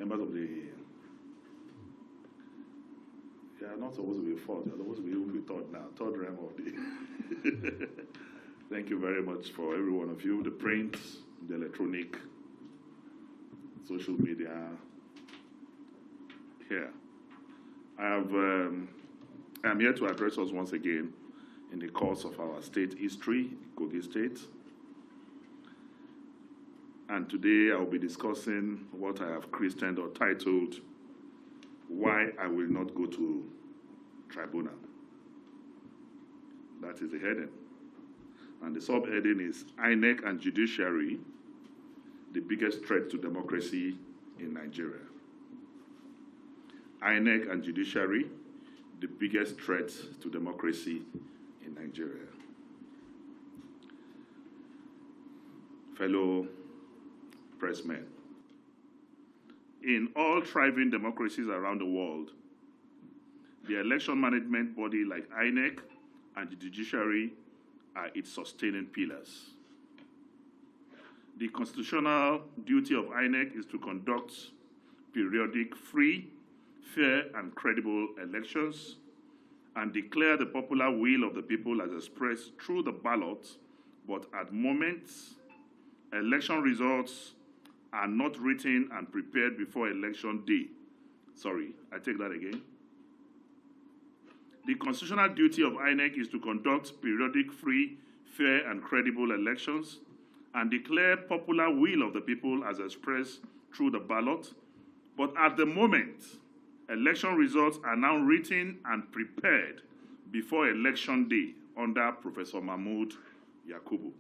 members of the, you are not supposed to be fourth, you are supposed to be third now, third rank of the. Thank you very much for every one of you, the print, the electronic, social media here. I'm here to address us once again in the course of our state history, Kogi State. And today I will be discussing what I have christened or titled, Why I Will Not Go to Tribunal. That is the heading. And the subheading is INEC and Judiciary, the biggest threat to democracy in Nigeria. INEC and Judiciary, the biggest threat to democracy in Nigeria. Fellow pressmen, in all thriving democracies around the world, the election management body like INEC and the judiciary are its sustaining pillars. The constitutional duty of INEC is to conduct periodic, free, fair, and credible elections and declare the popular will of the people as expressed through the ballot, but at moments, election results are not written and prepared before election day. Sorry, I take that again. The constitutional duty of INEC is to conduct periodic, free, fair, and credible elections and declare popular will of the people as expressed through the ballot. But at the moment, election results are now written and prepared before election day under Professor Mahmoud Yakubu.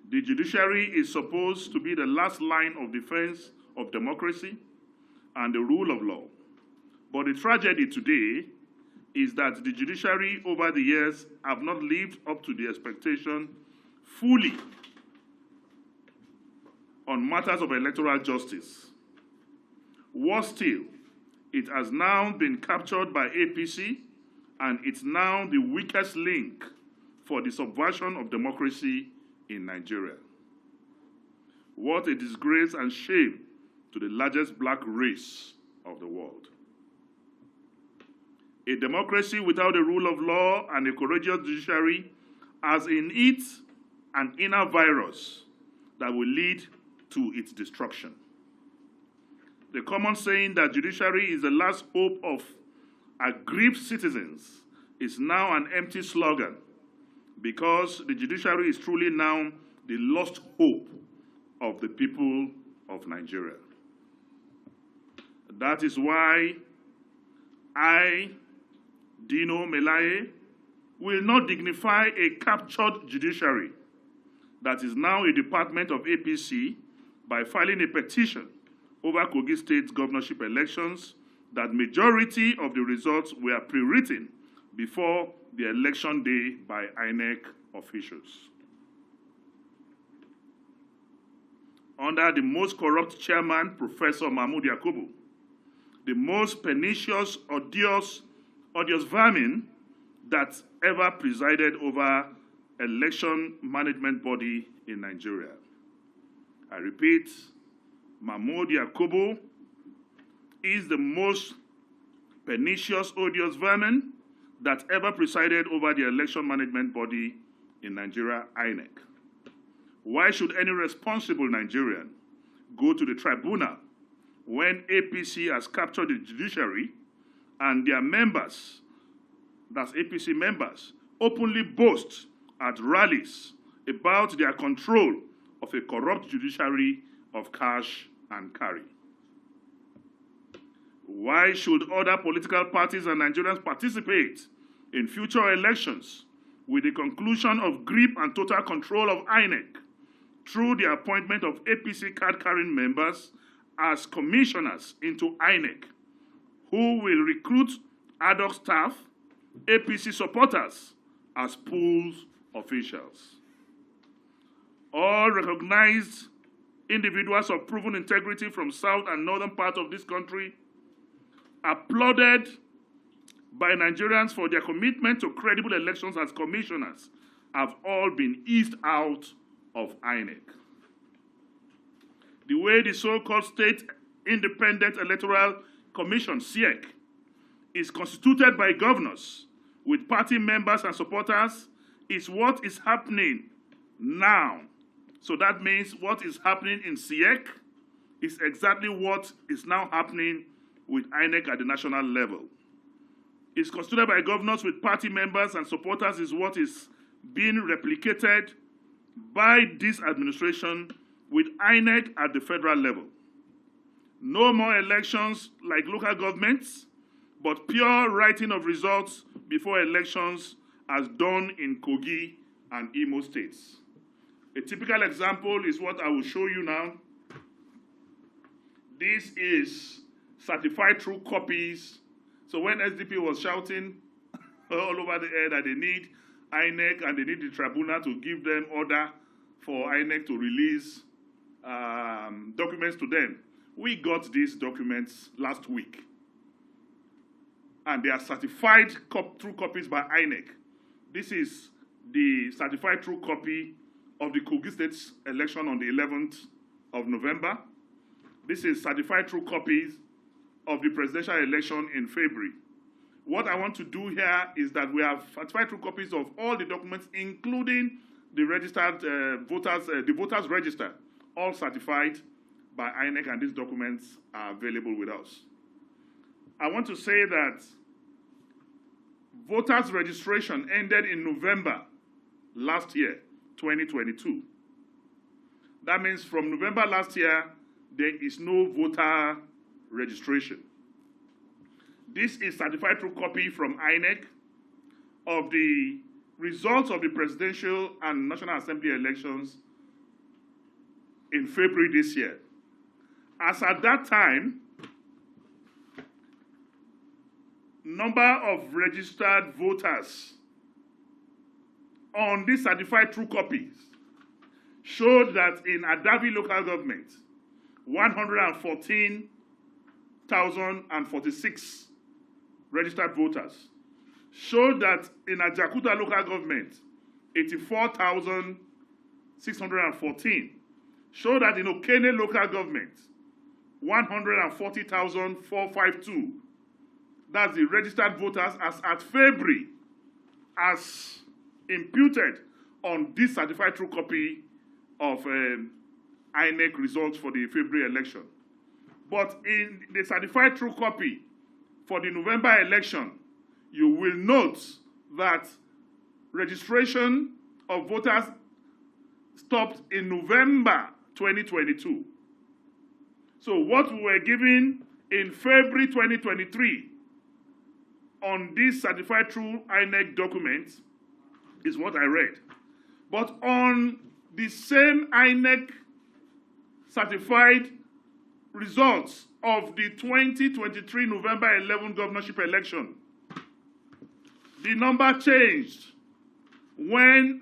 The judiciary is supposed to be the last line of defense of democracy and the rule of law. But the tragedy today is that the judiciary over the years have not lived up to the expectation fully on matters of electoral justice. Worse still, it has now been captured by APC, and it's now the weakest link for the subversion of democracy in Nigeria. What a disgrace and shame to the largest black race of the world. A democracy without a rule of law and a courageous judiciary has in it an inner virus that will lead to its destruction. The common saying that judiciary is the last hope of aggrieved citizens is now an empty slogan, because the judiciary is truly now the lost hope of the people of Nigeria. That is why I, Dino, Melaye, will not dignify a captured judiciary that is now a department of APC by filing a petition over Kogi State's governorship elections that majority of the results were pre-written before the election day by INEC officials. Under the most corrupt chairman, Professor Mahmoud Yakubu, the most pernicious, odious vermin that ever presided over election management body in Nigeria. I repeat, Mahmoud Yakubu is the most pernicious, odious vermin that ever presided over the election management body in Nigeria, INEC. Why should any responsible Nigerian go to the tribunal when APC has captured the judiciary and their members, that's APC members, openly boast at rallies about their control of a corrupt judiciary of cash and carry? Why should other political parties and Nigerians participate in future elections with the conclusion of grip and total control of INEC through the appointment of APC card-carrying members as commissioners into INEC, who will recruit ad hoc staff, APC supporters, as pools officials? All recognized individuals of proven integrity from south and northern parts of this country, applauded by Nigerians for their commitment to credible elections as commissioners, have all been eased out of INEC. the way the so-called State Independent Electoral Commission, SIEC, is constituted by governors with party members and supporters is what is happening now. So that means what is happening in SIEC is exactly what is now happening with INEC at the national level. It's constituted by governors with party members and supporters is what is being replicated by this administration with INEC at the federal level. No more elections like local governments, but pure writing of results before elections as done in Kogi and Imo states. A typical example is what I will show you now. This is certified true copies. So when SDP was shouting all over the air that they need INEC and they need the tribunal to give them order for INEC to release documents to them, we got these documents last week. And they are certified true copies by INEC. This is the certified true copy of the Kogi State's election on the 11th of November. This is certified true copies of the presidential election in February. What I want to do here is that we have certified true copies of all the documents, including the registered the voters register, all certified by INEC, and these documents are available with us. I want to say that voters registration ended in November last year, 2022. That means from November last year, there is no voter registration. This is certified true copy from INEC of the results of the presidential and National Assembly elections in February this year. As at that time, number of registered voters on this certified true copies showed that in Adavi local government, 114,046 registered voters. Showed that in Ajakuta local government, 84,614. Showed that in Okene local government, 140,452. That's the registered voters as at February, as imputed on this certified true copy of INEC results for the February election. But in the certified true copy for the November election, you will note that registration of voters stopped in November 2022. So what we were given in February 2023 on this certified true INEC document is what I read. But on the same INEC certified results of the 2023 November 11 governorship election, the number changed when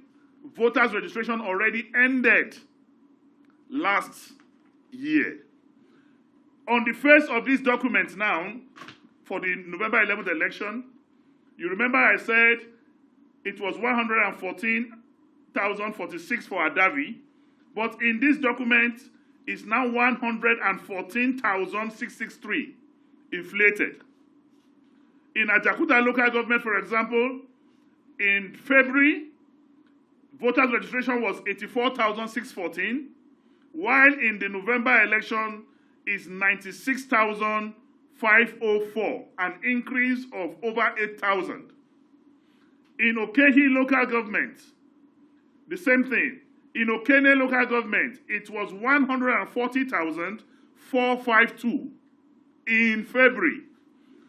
voters' registration already ended last year. On the face of this document now, for the November 11th election, you remember I said it was 114,046 for Adavi, but in this document, it's now 114,663 inflated. In Ajakuta local government, for example, in February, voters' registration was 84,614, while in the November election is 96,504, an increase of over 8,000. In Okehi local government, the same thing. In Okene local government, it was 140,452 in February.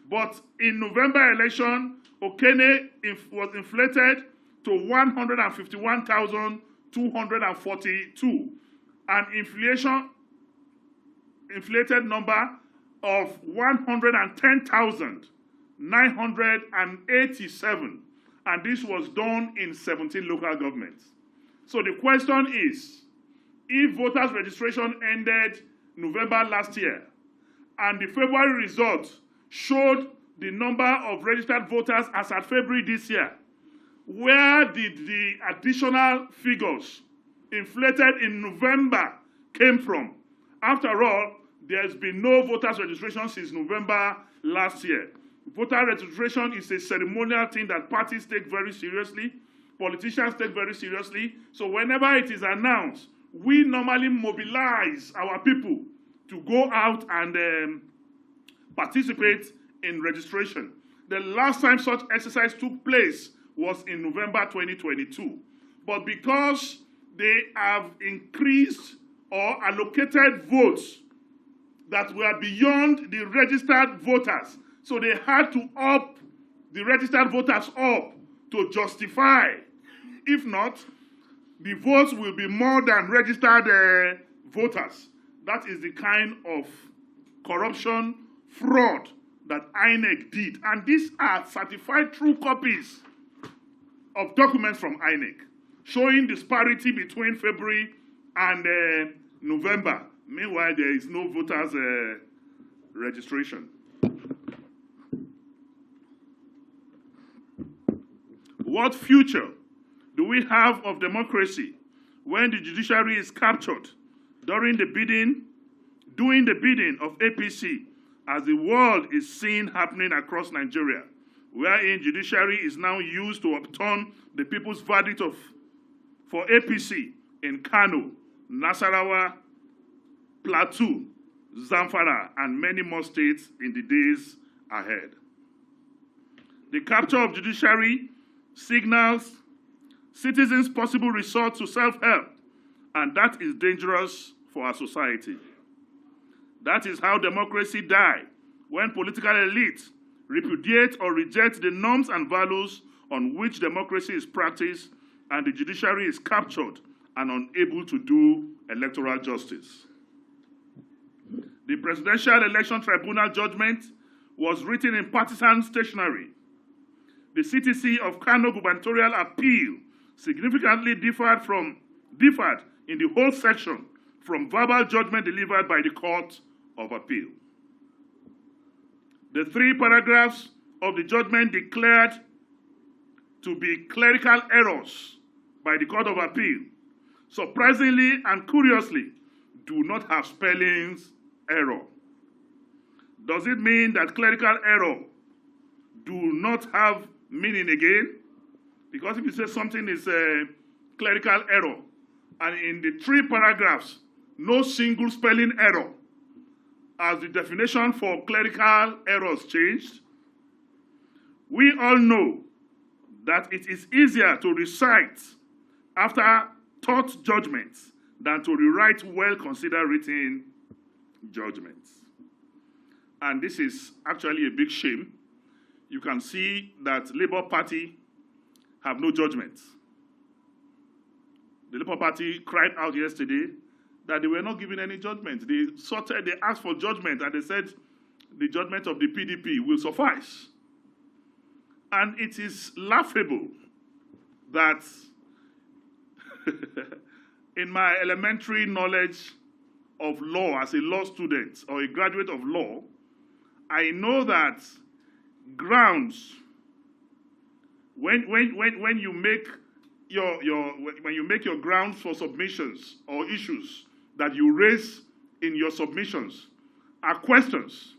But in November election, Okene was inflated to 151,242, an inflated number of 110,987, and this was done in 17 local governments. So the question is, if voters' registration ended November last year, and the February results showed the number of registered voters as at February this year, where did the additional figures inflated in November came from? After all, there's been no voters registration since November last year. Voter registration is a ceremonial thing that parties take very seriously, politicians take very seriously. So whenever it is announced, we normally mobilize our people to go out and participate in registration. The last time such exercise took place was in November 2022. But because they have increased or allocated votes that were beyond the registered voters, so they had to up the registered voters up to justify. If not, the votes will be more than registered voters. That is the kind of corruption, fraud that INEC did. And these are certified true copies of documents from INEC showing disparity between February and November. Meanwhile, there is no voters registration. What future do we have of democracy when the judiciary is captured doing the bidding of APC, as the world is seeing happening across Nigeria, wherein judiciary is now used to overturn the people's verdict for APC in Kano, Nasarawa, Plateau, Zamfara, and many more states in the days ahead. The capture of judiciary signals citizens' possible resort to self-help, and that is dangerous for our society. That is how democracy dies, when political elites repudiate or reject the norms and values on which democracy is practiced, and the judiciary is captured and unable to do electoral justice. The Presidential Election Tribunal judgment was written in partisan stationery. The CTC of Kano gubernatorial appeal significantly differed in the whole section from verbal judgment delivered by the Court of Appeal. The 3 paragraphs of the judgment declared to be clerical errors by the Court of Appeal, surprisingly and curiously, do not have spellings error. Does it mean that clerical error do not have meaning again? Because if you say something is a clerical error, and in the 3 paragraphs, no single spelling error, as the definition for clerical errors changed, we all know that it is easier to recite after taught judgments than to rewrite well-considered written judgments. And this is actually a big shame. You can see that Labour Party have no judgment. The Labour Party cried out yesterday that they were not given any judgment. They asked for judgment, and they said the judgment of the PDP will suffice. And it is laughable that in my elementary knowledge of law as a law student or a graduate of law, I know that grounds, when you make your grounds for submissions or issues that you raise in your submissions are questions,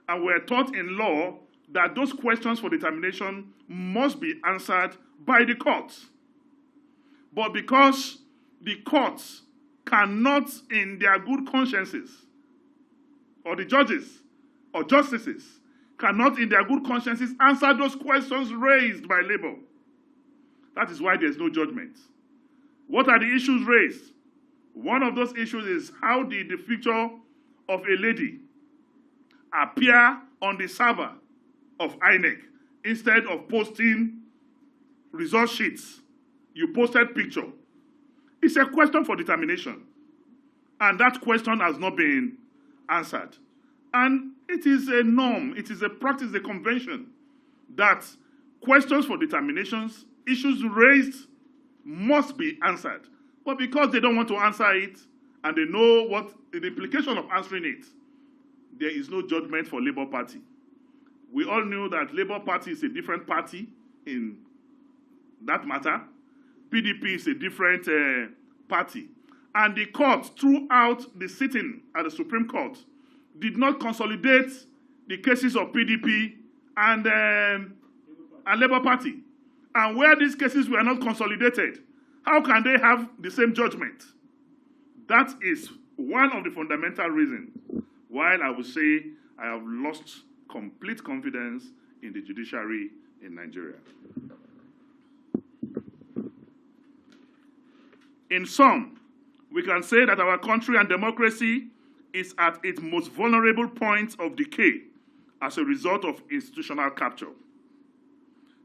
and we're taught in law that those questions for determination must be answered by the courts. But because the courts cannot, in their good consciences, or the judges or justices cannot, in their good consciences, answer those questions raised by Labour, that is why there's no judgment. What are the issues raised? One of those issues is, how did the picture of a lady appear on the server of INEC instead of posting result sheets? You posted picture. It's a question for determination. And that question has not been answered. And it is a norm, it is a practice, a convention, that questions for determinations, issues raised, must be answered. But because they don't want to answer it, and they know what the implication of answering it, there is no judgment for Labour Party. We all knew that Labour Party is a different party in that matter. PDP is a different party. and the court throughout the sitting at the Supreme Court did not consolidate the cases of PDP and Labour Party. And where these cases were not consolidated, how can they have the same judgment? That is one of the fundamental reasons why I would say I have lost complete confidence in the judiciary in Nigeria. In sum, we can say that our country and democracy is at its most vulnerable point of decay as a result of institutional capture.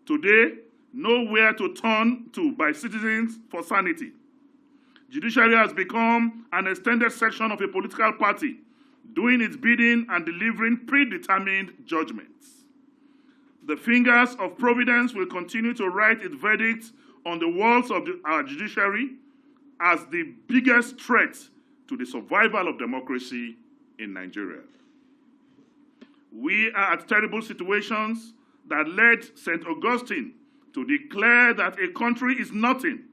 Today, nowhere to turn to by citizens for sanity. Judiciary has become an extended section of a political party, doing its bidding and delivering predetermined judgments. The fingers of providence will continue to write its verdict on the walls of our judiciary as the biggest threat to the survival of democracy in Nigeria. We are at terrible situations that led St. Augustine to declare that a country is nothing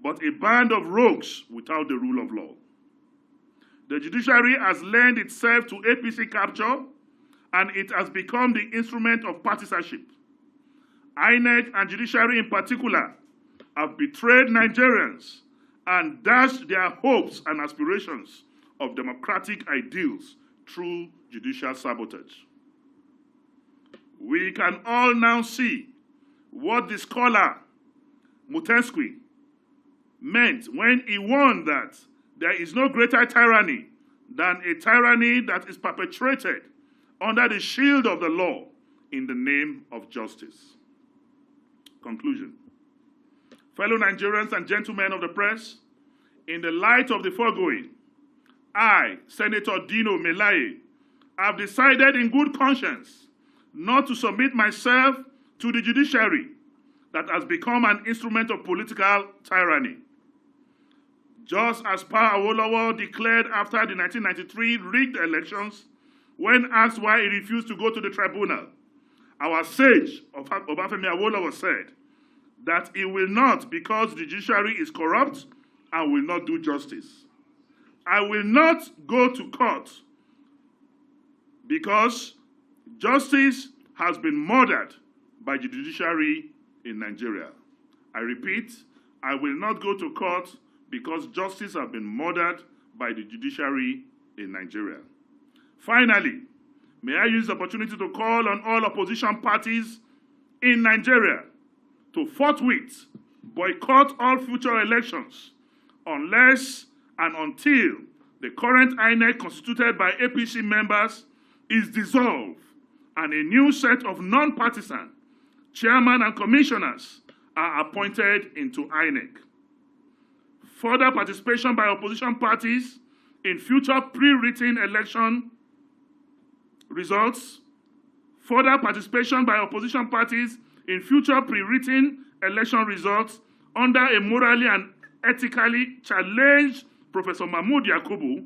but a band of rogues without the rule of law. The judiciary has lent itself to APC capture, and it has become the instrument of partisanship. INEC and judiciary in particular have betrayed Nigerians and dashed their hopes and aspirations of democratic ideals through judicial sabotage. We can all now see what the scholar Montesquieu meant when he warned that there is no greater tyranny than a tyranny that is perpetrated under the shield of the law in the name of justice. Conclusion. Fellow Nigerians and gentlemen of the press, in the light of the foregoing, I, Senator Dino Melaye, have decided in good conscience not to submit myself to the judiciary that has become an instrument of political tyranny. Just as Pa Awolowo declared after the 1993 rigged elections, when asked why he refused to go to the tribunal, our sage, Obafemi Awolowo, said that he will not because the judiciary is corrupt and will not do justice. I will not go to court because justice has been murdered by the judiciary in Nigeria. I repeat, I will not go to court because justice has been murdered by the judiciary in Nigeria. Finally, may I use the opportunity to call on all opposition parties in Nigeria to forthwith boycott all future elections unless and until the current INEC constituted by APC members is dissolved and a new set of non-partisan chairmen and commissioners are appointed into INEC. Further participation by opposition parties in future pre-written election results, further participation by opposition parties in future pre-written election results under a morally and ethically challenged Professor Mahmood Yakubu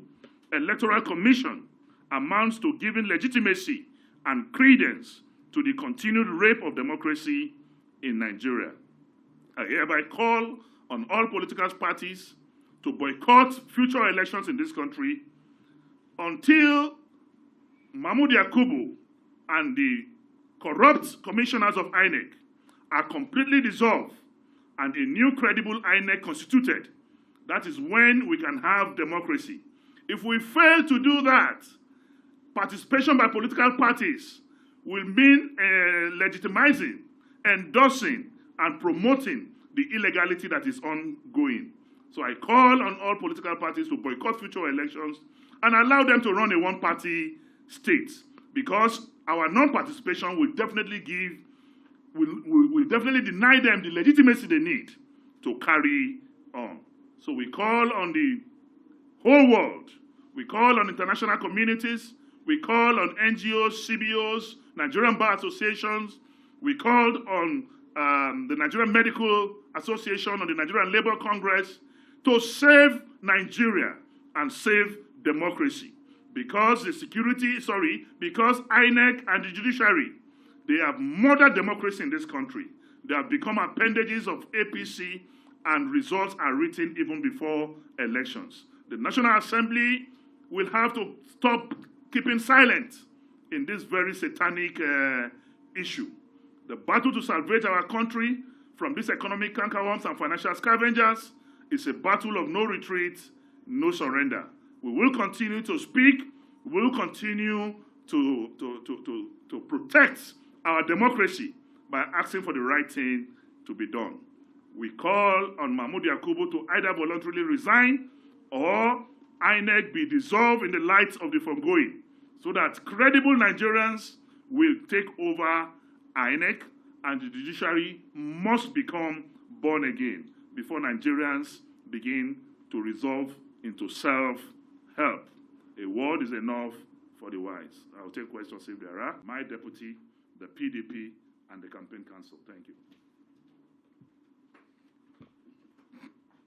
Electoral Commission amounts to giving legitimacy and credence to the continued rape of democracy in Nigeria. I hereby call on all political parties to boycott future elections in this country until Mahmood Yakubu and the corrupt commissioners of INEC are completely dissolved and a new credible INEC constituted. That is when we can have democracy. If we fail to do that, participation by political parties will mean legitimizing, endorsing, and promoting the illegality that is ongoing. So I call on all political parties to boycott future elections and allow them to run a one-party state, because our non-participation will definitely will definitely deny them the legitimacy they need to carry on. So we call on the whole world, we call on international communities, we call on NGOs, CBOs, Nigerian Bar Associations, we called on the Nigerian Medical Association, on the Nigerian Labour Congress, to save Nigeria and save democracy. Because because INEC and the judiciary, they have murdered democracy in this country. They have become appendages of APC, and results are written even before elections. The National Assembly will have to stop keeping silent in this very satanic issue. The battle to salvage our country from these economic cankerworms and financial scavengers is a battle of no retreat, no surrender. We will continue to speak. We will continue to protect our democracy by asking for the right thing to be done. We call on Mahmoud Yakubu to either voluntarily resign or INEC be dissolved in the light of the foregoing, so that credible Nigerians will take over INEC and the judiciary must become born again before Nigerians begin to resolve into self-help. A word is enough for the wise. I'll take questions if there are. My deputy, the PDP, and the campaign council. Thank you.